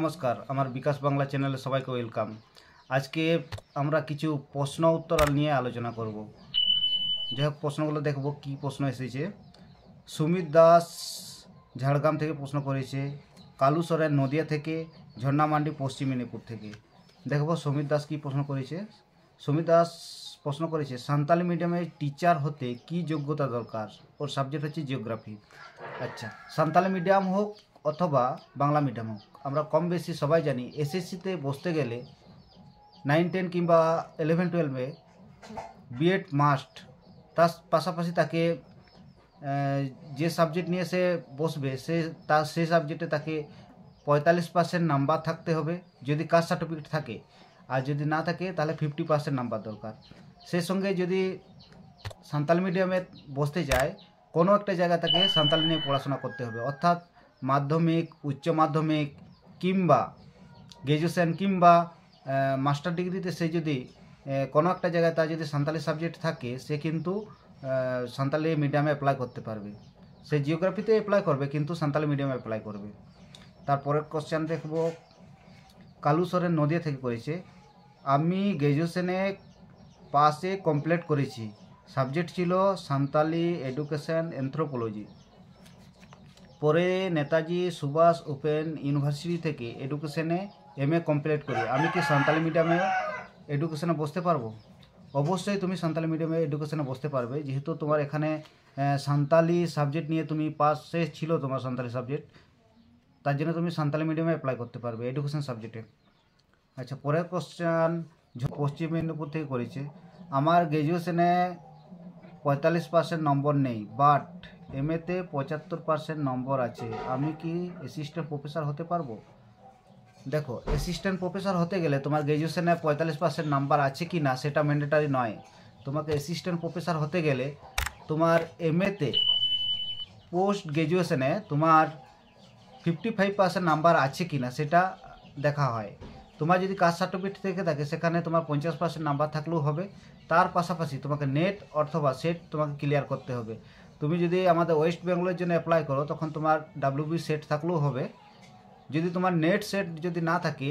নমস্কার, আমার বিকাশ বাংলা চ্যানেলে সবাইকে ওয়েলকাম। আজকে আমরা কিছু প্রশ্ন উত্তর নিয়ে আলোচনা করব। যাই হোক, প্রশ্নগুলো দেখব কি প্রশ্ন এসেছে। সুমিত দাস ঝাড়গ্রাম থেকে প্রশ্ন করেছে, কালু সরেন নদিয়া থেকে, ঝর্ণা মান্ডি পশ্চিম মেদিনীপুর থেকে। দেখব সুমিত দাস কি প্রশ্ন করেছে। সুমিত দাস প্রশ্ন করেছে, সাঁওতালি মিডিয়ামে টিচার হতে কি যোগ্যতা দরকার? ওর সাবজেক্ট হচ্ছে জিওগ্রাফি। আচ্ছা, সাঁওতালি মিডিয়াম হোক অথবা বাংলা মিডিয়াম হোক, আমরা কম বেশি সবাই জানি এসএসসিতে বসতে গেলে 9-10 কিংবা 11-12-এ বিএড মাস্ট। তার পাশাপাশি তাকে যে সাবজেক্ট নিয়ে সে বসবে সেই সাবজেক্টে তাকে 45% নাম্বার থাকতে হবে যদি কাস্ট সার্টিফিকেট থাকে, আর যদি না থাকে তাহলে 50% নাম্বার দরকার। সেই সঙ্গে যদি সাঁওতালি মিডিয়ামে বসতে যায়, কোনো একটা জায়গায় তাকে সাঁওতালি নিয়ে পড়াশোনা করতে হবে, অর্থাৎ মাধ্যমিক, উচ্চ মাধ্যমিক কিংবা গ্র্যাজুয়েশন কিংবা মাস্টার ডিগ্রিতে সে যদি কোনো একটা জায়গায় তার যদি সাঁওতালি সাবজেক্ট থাকে, সে কিন্তু সাঁওতালি মিডিয়ামে অ্যাপ্লাই করতে পারবে। সে জিওগ্রাফিতে অ্যাপ্লাই করবে কিন্তু সাঁওতালি মিডিয়ামে অ্যাপ্লাই করবে। তারপরের কোশ্চেন দেখব, কালু সরেন নদিয়া থেকে করেছে, আমি গ্র্যাজুয়েশনে পাসে কমপ্লিট করেছি, সাবজেক্ট ছিল সাঁওতালি এডুকেশন অ্যানথ্রোপোলজি। পরে নেতাজি সুভাষ ওপেন ইউনিভার্সিটি থেকে এডুকেশনে এমএ কমপ্লিট করি, আমি কি সাঁওতালি মিডিয়ামে এডুকেশনে বসতে পারবো? অবশ্যই তুমি সাঁওতালি মিডিয়ামে এডুকেশনে বসতে পারবে, যেহেতু তোমার এখানে সাঁওতালি সাবজেক্ট নিয়ে তুমি পাশে ছিল, তোমার সাঁওতালি সাবজেক্ট, তার জন্য তুমি সাঁওতালি মিডিয়ামে অ্যাপ্লাই করতে পারবে এডুকেশন সাবজেক্টে। আচ্ছা, পরের কোশ্চেন পশ্চিম মেদিনীপুর থেকে করেছে, আমার গ্র্যাজুয়েশনে 45% নম্বর নেই, বাট এমএতে 75% নম্বর আছে, আমি কি অ্যাসিস্ট্যান্ট প্রফেসর হতে পারবো? দেখো, অ্যাসিস্ট্যান্ট প্রফেসর হতে গেলে তোমার গ্র্যাজুয়েশনে 45% নাম্বার আছে কি না সেটা ম্যান্ডেটারি নয়। তোমাকে অ্যাসিস্ট্যান্ট প্রফেসর হতে গেলে তোমার এমএতে পোস্ট গ্র্যাজুয়েশনে তোমার 55% নাম্বার আছে কি না সেটা দেখা হয়। তোমার যদি কাস্ট সার্টিফিকেট থেকে থাকে সেখানে তোমার 50% নাম্বার থাকলেও হবে। তার পাশাপাশি তোমাকে নেট অথবা সেট তোমাকে ক্লিয়ার করতে হবে। তুমি যদি আমাদের ওয়েস্ট বেঙ্গলের জন্য অ্যাপ্লাই করো, তখন তোমার ডাব্লিউবি সেট থাকলেও হবে। যদি তোমার নেট সেট যদি না থাকে,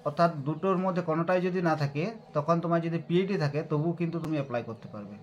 অর্থাৎ দুটোর মধ্যে কোনোটাই যদি না থাকে, তখন তোমার যদি পিএইচডি থাকে তবুও কিন্তু তুমি অ্যাপ্লাই করতে পারবে।